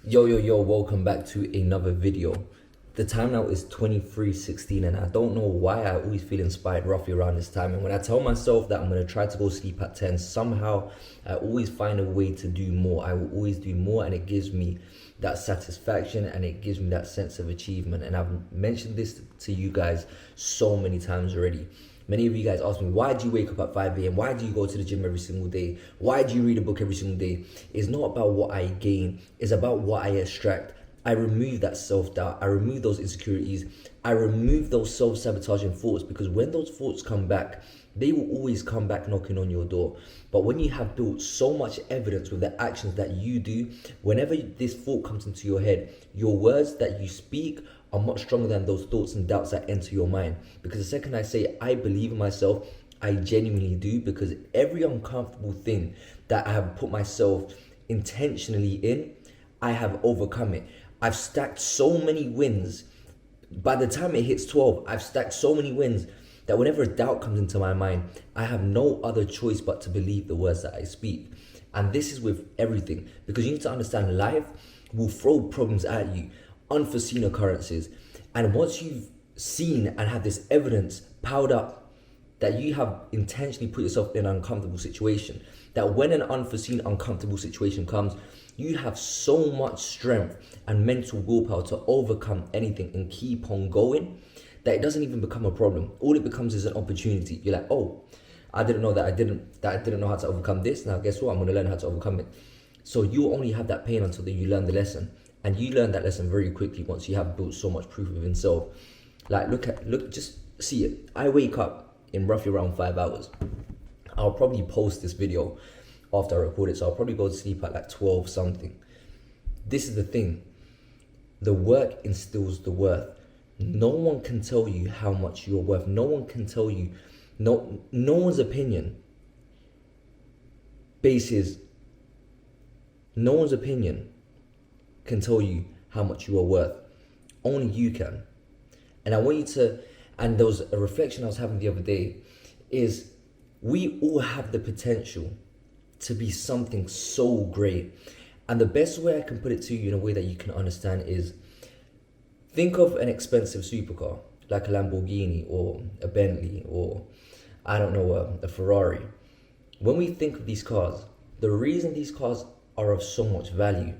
Yo, welcome back to another video. The time now is 23:16 and I don't know why I always feel inspired roughly around this time. And when I tell myself that I'm going to try to go sleep at 10, somehow I always find a way to do more. I will always do more and it gives me that satisfaction and it gives me that sense of achievement. And I've mentioned this to you guys so many times already. Many of you guys ask me, why do you wake up at 5 a.m.? Why do you go to the gym every single day? Why do you read a book every single day? It's not about what I gain, it's about what I extract. I remove that self-doubt, I remove those insecurities, I remove those self-sabotaging thoughts, because when those thoughts come back, they will always come back knocking on your door. But when you have built so much evidence with the actions that you do, whenever this thought comes into your head, your words that you speak are much stronger than those thoughts and doubts that enter your mind. Because the second I say I believe in myself, I genuinely do, because every uncomfortable thing that I have put myself intentionally in, I have overcome it. I've stacked so many wins. By the time it hits 12, I've stacked so many wins that whenever a doubt comes into my mind, I have no other choice but to believe the words that I speak. And this is with everything, because you need to understand life will throw problems at you, unforeseen occurrences. And once you've seen and have this evidence piled up that you have intentionally put yourself in an uncomfortable situation, that when an unforeseen uncomfortable situation comes, you have so much strength and mental willpower to overcome anything and keep on going, that it doesn't even become a problem. All it becomes is an opportunity. You're like, oh, I didn't know that I didn't know how to overcome this. Now guess what? I'm gonna learn how to overcome it. So you only have that pain until you learn the lesson. And you learn that lesson very quickly once you have built so much proof of yourself. Like just see it. I wake up in roughly around 5 hours. I'll probably post this video after I record it, so I'll probably go to sleep at like 12 something. This is the thing. The work instills the worth. No one can tell you how much you're worth. No one can tell you, no one's opinion bases, no one's opinion can tell you how much you are worth. Only you can. And I want you to, and there was a reflection I was having the other day, is we all have the potential to be something so great. And the best way I can put it to you in a way that you can understand is, think of an expensive supercar, like a Lamborghini or a Bentley or, I don't know, a Ferrari. When we think of these cars, the reason these cars are of so much value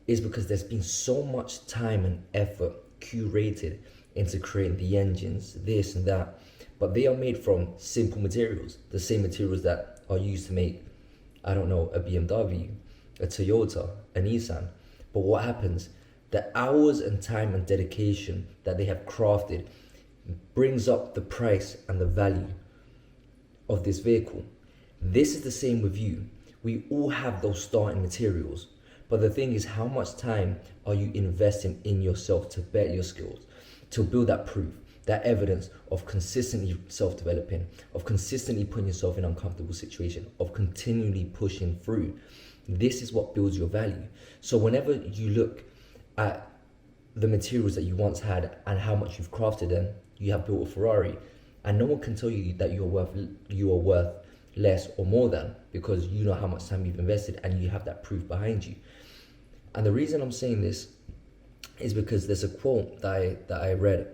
is because there's been so much time and effort curated into creating the engines, this and that. But they are made from simple materials, the same materials that are used to make, I don't know, a BMW, a Toyota, a Nissan. But what happens? The hours and time and dedication that they have crafted brings up the price and the value of this vehicle. This is the same with you. We all have those starting materials. But the thing is, how much time are you investing in yourself to better your skills, to build that proof, that evidence of consistently self-developing, of consistently putting yourself in uncomfortable situations, of continually pushing through? This is what builds your value. So whenever you look at the materials that you once had and how much you've crafted them, you have built a Ferrari, and no one can tell you that you are worth less or more than, because you know how much time you've invested and you have that proof behind you. And the reason I'm saying this is because there's a quote that I read,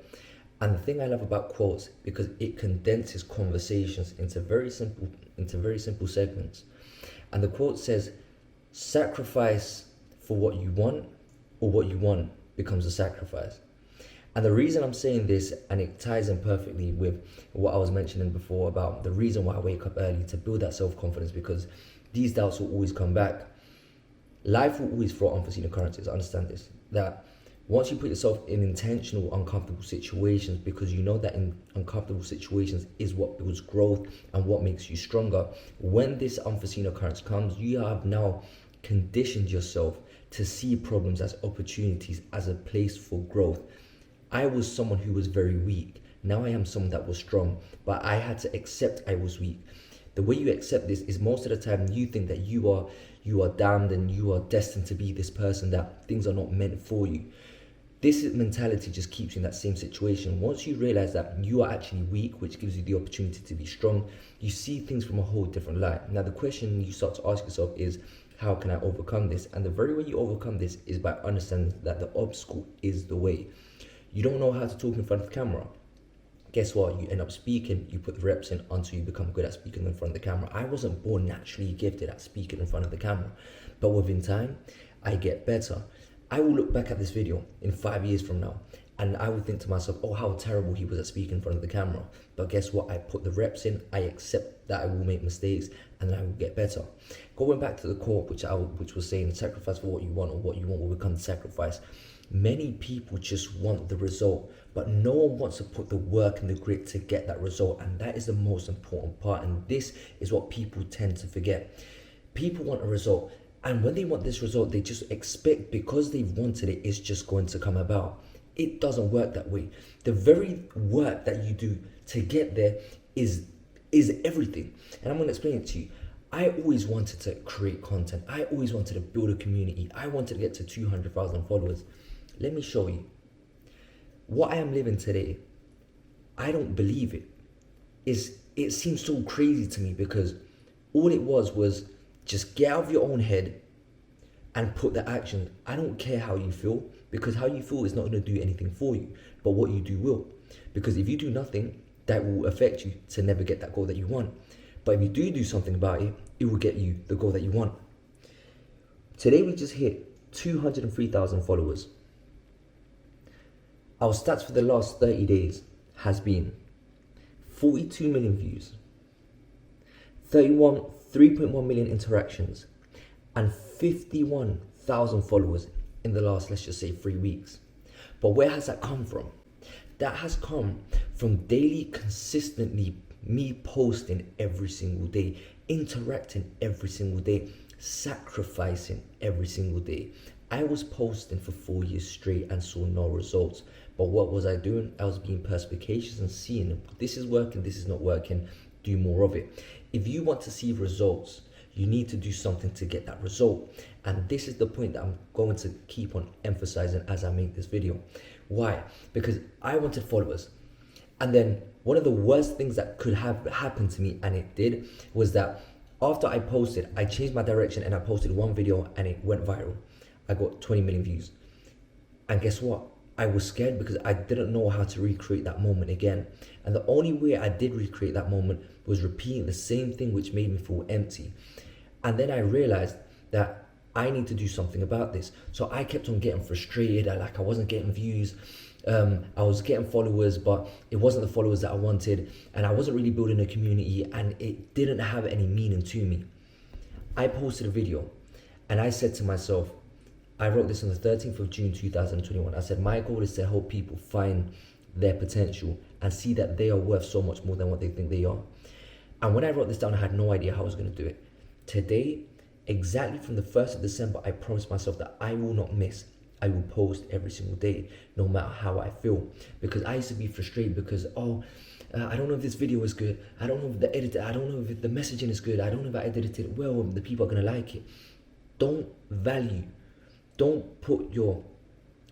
and the thing I love about quotes, because it condenses conversations into very simple segments. And the quote says, sacrifice for what you want, or what you want becomes a sacrifice. And the reason I'm saying this, and it ties in perfectly with what I was mentioning before about the reason why I wake up early, to build that self-confidence, because these doubts will always come back. Life will always throw unforeseen occurrences. Understand this, that once you put yourself in intentional uncomfortable situations, because you know that in uncomfortable situations is what builds growth and what makes you stronger, when this unforeseen occurrence comes, you have now conditioned yourself to see problems as opportunities, as a place for growth. I was someone who was very weak. Now I am someone that was strong, but I had to accept I was weak. The way you accept this is, most of the time you think that you are damned and you are destined to be this person, that things are not meant for you. This mentality just keeps you in that same situation. Once you realize that you are actually weak, which gives you the opportunity to be strong, you see things from a whole different light. Now the question you start to ask yourself is, how can I overcome this? And the very way you overcome this is by understanding that the obstacle is the way. You don't know how to talk in front of the camera. Guess what? You end up speaking, you put the reps in until you become good at speaking in front of the camera. I wasn't born naturally gifted at speaking in front of the camera, but within time, I get better. I will look back at this video in 5 years from now, and I would think to myself, oh, how terrible he was at speaking in front of the camera. But guess what? I put the reps in, I accept that I will make mistakes, and I will get better. Going back to the quote, which was saying, sacrifice for what you want, or what you want will become the sacrifice. Many people just want the result, but no one wants to put the work and the grit to get that result, and that is the most important part, and this is what people tend to forget. People want a result, and when they want this result, they just expect because they've wanted it, it's just going to come about. It doesn't work that way. The very work that you do to get there is everything, and I'm going to explain it to you. I always wanted to create content. I always wanted to build a community. I wanted to get to 200,000 followers. Let me show you. What I am living today, I don't believe it. It seems so crazy to me because all it was just get out of your own head and put the action. I don't care how you feel, because how you feel is not going to do anything for you, but what you do will. Because if you do nothing, that will affect you to never get that goal that you want. But if you do something about it, it will get you the goal that you want. Today we just hit 203,000 followers. Our stats for the last 30 days has been 42 million views, 3.1 million interactions, and 51,000 followers in the last, let's just say, 3 weeks. But where has that come from? That has come from daily, consistently me posting every single day, interacting every single day, sacrificing every single day. I was posting for 4 years straight and saw no results. But what was I doing? I was being perspicacious and seeing this is working, this is not working, do more of it. If you want to see results, you need to do something to get that result. And this is the point that I'm going to keep on emphasizing as I make this video. Why? Because I wanted followers. And then one of the worst things that could have happened to me, and it did, was that after I posted, I changed my direction and I posted one video and it went viral. I got 20 million views. And guess what? I was scared because I didn't know how to recreate that moment again. And the only way I did recreate that moment was repeating the same thing, which made me feel empty. And then I realized that I need to do something about this. So I kept on getting frustrated. I wasn't getting views. I was getting followers, but it wasn't the followers that I wanted. And I wasn't really building a community, and it didn't have any meaning to me. I posted a video and I said to myself, I wrote this on the 13th of June 2021. I said, my goal is to help people find their potential and see that they are worth so much more than what they think they are. And when I wrote this down, I had no idea how I was going to do it. Today, exactly from the 1st of December, I promised myself that I will not miss. I will post every single day, no matter how I feel. Because I used to be frustrated because, I don't know if this video is good. I don't know if the editor, I don't know if the messaging is good. I don't know if I edited it well, the people are going to like it. Don't put your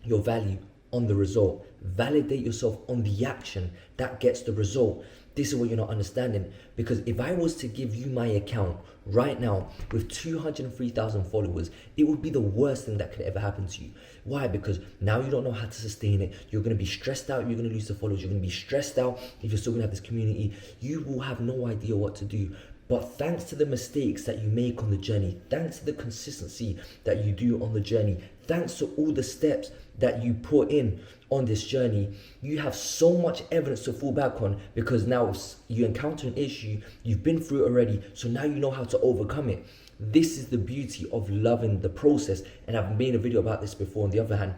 value on the result. Validate yourself on the action that gets the result. This is what you're not understanding. Because if I was to give you my account right now with 203,000 followers, it would be the worst thing that could ever happen to you. Why? Because now you don't know how to sustain it. You're going to be stressed out. You're going to lose the followers. You're going to be stressed out if you're still going to have this community. You will have no idea what to do. But thanks to the mistakes that you make on the journey, thanks to the consistency that you do on the journey, thanks to all the steps that you put in on this journey, you have so much evidence to fall back on, because now you encounter an issue, you've been through it already, so now you know how to overcome it. This is the beauty of loving the process, and I've made a video about this before. On the other hand,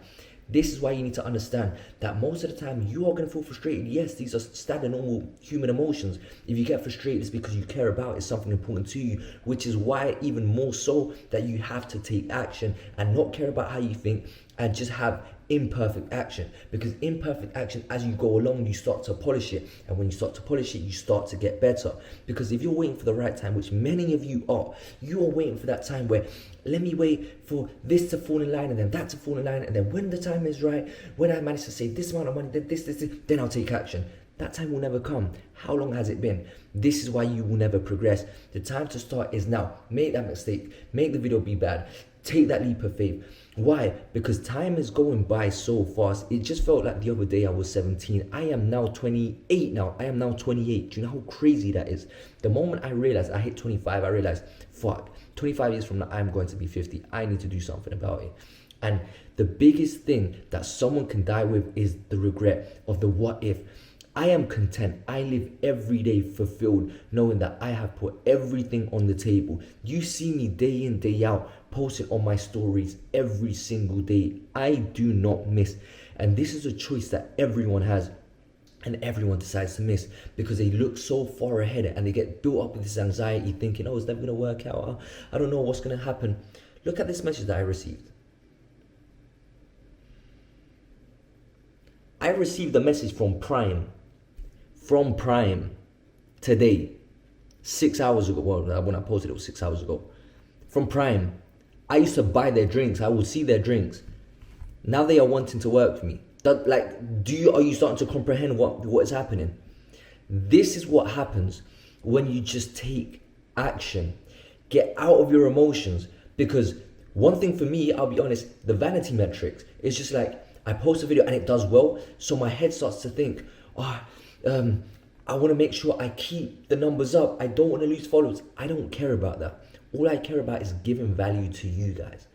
this is why you need to understand that most of the time you are going to feel frustrated. Yes, these are standard normal human emotions. If you get frustrated, it's because you care about it's something important to you, which is why even more so that you have to take action and not care about how you think and just have imperfect action. Because imperfect action, as you go along, you start to polish it, and when you start to polish it, you start to get better. Because if you're waiting for the right time, which many of you are waiting for that time where, let me wait for this to fall in line and then that to fall in line, and then when the time is right, when I manage to save this amount of money, then this, then I'll take action. That time will never come. How long has it been? This is why you will never progress. The time to start is now. Make that mistake. Make the video be bad. Take that leap of faith. Why? Because time is going by so fast. It just felt like the other day I was 17. I am now 28 now. I am now 28. Do you know how crazy that is? The moment I realized I hit 25, I realized, fuck, 25 years from now, I'm going to be 50. I need to do something about it. And the biggest thing that someone can die with is the regret of the what if. I am content. I live every day fulfilled, knowing that I have put everything on the table. You see me day in, day out, posting on my stories every single day. I do not miss. And this is a choice that everyone has, and everyone decides to miss because they look so far ahead and they get built up with this anxiety thinking, oh, it's never going to work out. I don't know what's going to happen. Look at this message that I received. I received a message from Prime today, 6 hours ago. Well, when I posted it was 6 hours ago. From Prime. I used to buy their drinks. I would see their drinks. Now they are wanting to work for me. Are you starting to comprehend what is happening? This is what happens when you just take action. Get out of your emotions. Because one thing for me, I'll be honest, the vanity metrics, is just like, I post a video and it does well, so my head starts to think, I want to make sure I keep the numbers up. I don't want to lose followers. I don't care about that. All I care about is giving value to you guys.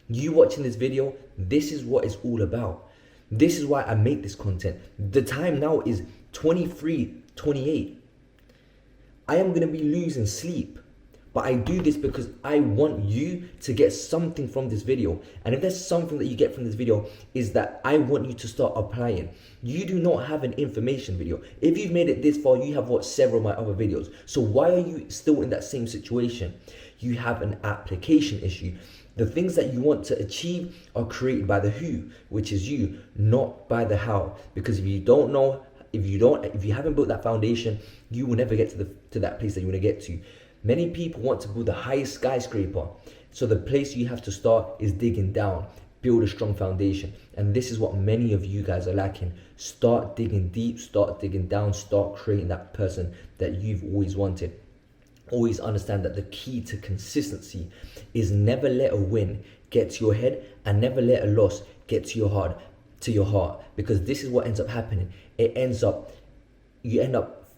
You watching this video, this is what it's all about. This is why I make this content. The time now is 23, 28. I am going to be losing sleep. But I do this because I want you to get something from this video. And if there's something that you get from this video, is that I want you to start applying. You do not have an information video. If you've made it this far, you have watched several of my other videos. So why are you still in that same situation? You have an application issue. The things that you want to achieve are created by the who, which is you, not by the how. Because if you don't know, if you haven't built that foundation, you will never get to that place that you want to get to. Many people want to build the highest skyscraper. So the place you have to start is digging down. Build a strong foundation. And this is what many of you guys are lacking. Start digging deep, start digging down, start creating that person that you've always wanted. Always understand that the key to consistency is never let a win get to your head and never let a loss get to your heart. Because this is what ends up happening. You end up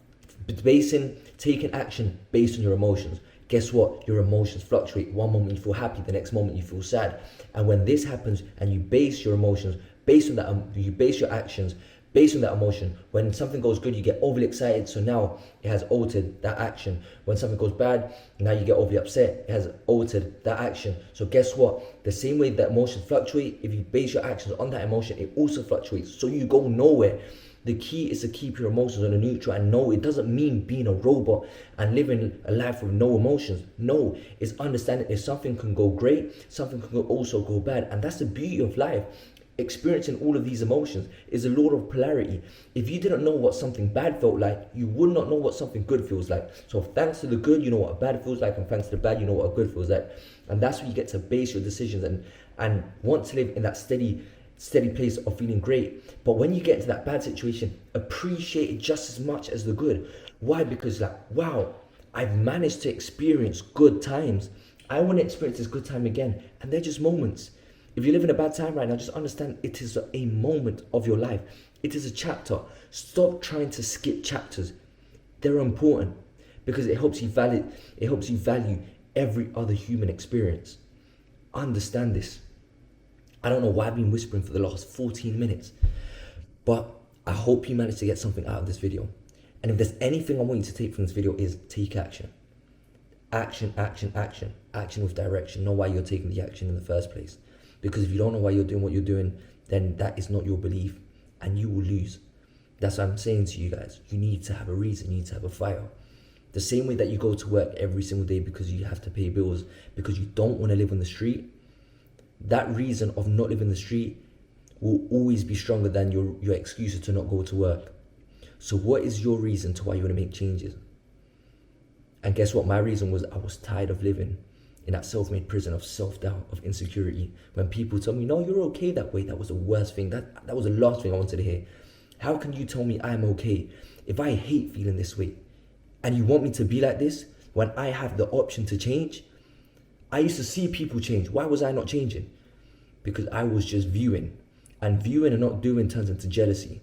taking action based on your emotions. Guess what? Your emotions fluctuate. One moment you feel happy, the next moment you feel sad. And when this happens and you base your emotions based on that, you base your actions based on that emotion. When something goes good, you get overly excited, so now it has altered that action. When something goes bad, now you get overly upset, it has altered that action. So guess what? The same way that emotions fluctuate, if you base your actions on that emotion, it also fluctuates. So you go nowhere. The key is to keep your emotions on a neutral, and no, it doesn't mean being a robot and living a life with no emotions. No, it's understanding if something can go great, something can also go bad. And that's the beauty of life. Experiencing all of these emotions is a law of polarity. If you didn't know what something bad felt like, you would not know what something good feels like. So thanks to the good, you know what a bad feels like, and thanks to the bad, you know what a good feels like. And that's where you get to base your decisions and want to live in that steady place of feeling great. But when you get into that bad situation, appreciate it just as much as the good. Why? Because wow, I've managed to experience good times. I want to experience this good time again. And they're just moments. If you live in a bad time right now, just understand it is a moment of your life. It is a chapter. Stop trying to skip chapters. They're important because it helps you value every other human experience. Understand this. I don't know why I've been whispering for the last 14 minutes, but I hope you managed to get something out of this video. And if there's anything I want you to take from this video, is take action. Action, action, action. Action with direction. Know why you're taking the action in the first place. Because if you don't know why you're doing what you're doing, then that is not your belief and you will lose. That's what I'm saying to you guys. You need to have a reason. You need to have a fire. The same way that you go to work every single day because you have to pay bills, because you don't want to live on the street, that reason of not living the street will always be stronger than your excuses to not go to work. So what is your reason to why you want to make changes? And guess what? My reason was I was tired of living in that self-made prison of self-doubt, of insecurity. When people told me, no, you're okay that way, that was the worst thing. That was the last thing I wanted to hear. How can you tell me I'm okay if I hate feeling this way? And you want me to be like this when I have the option to change? I used to see people change. Why was I not changing? Because I was just viewing. And viewing and not doing turns into jealousy.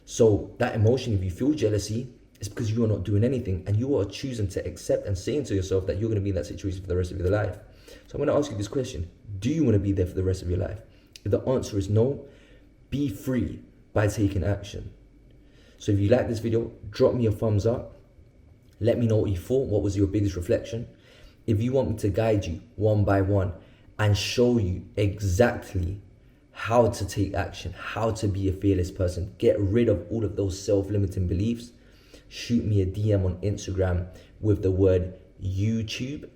So that emotion, if you feel jealousy, it's because you are not doing anything and you are choosing to accept and saying to yourself that you're going to be in that situation for the rest of your life. So I'm going to ask you this question. Do you want to be there for the rest of your life? If the answer is no, be free by taking action. So if you like this video, drop me a thumbs up. Let me know what you thought. What was your biggest reflection? If you want me to guide you one by one and show you exactly how to take action, how to be a fearless person, get rid of all of those self-limiting beliefs, shoot me a DM on Instagram with the word YouTube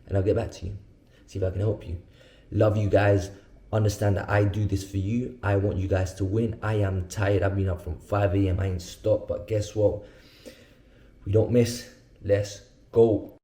and I'll get back to you. See if I can help you. Love you guys. Understand that I do this for you. I want you guys to win. I am tired. I've been up from 5 a.m. I ain't stopped, but guess what? We don't miss. Let's go.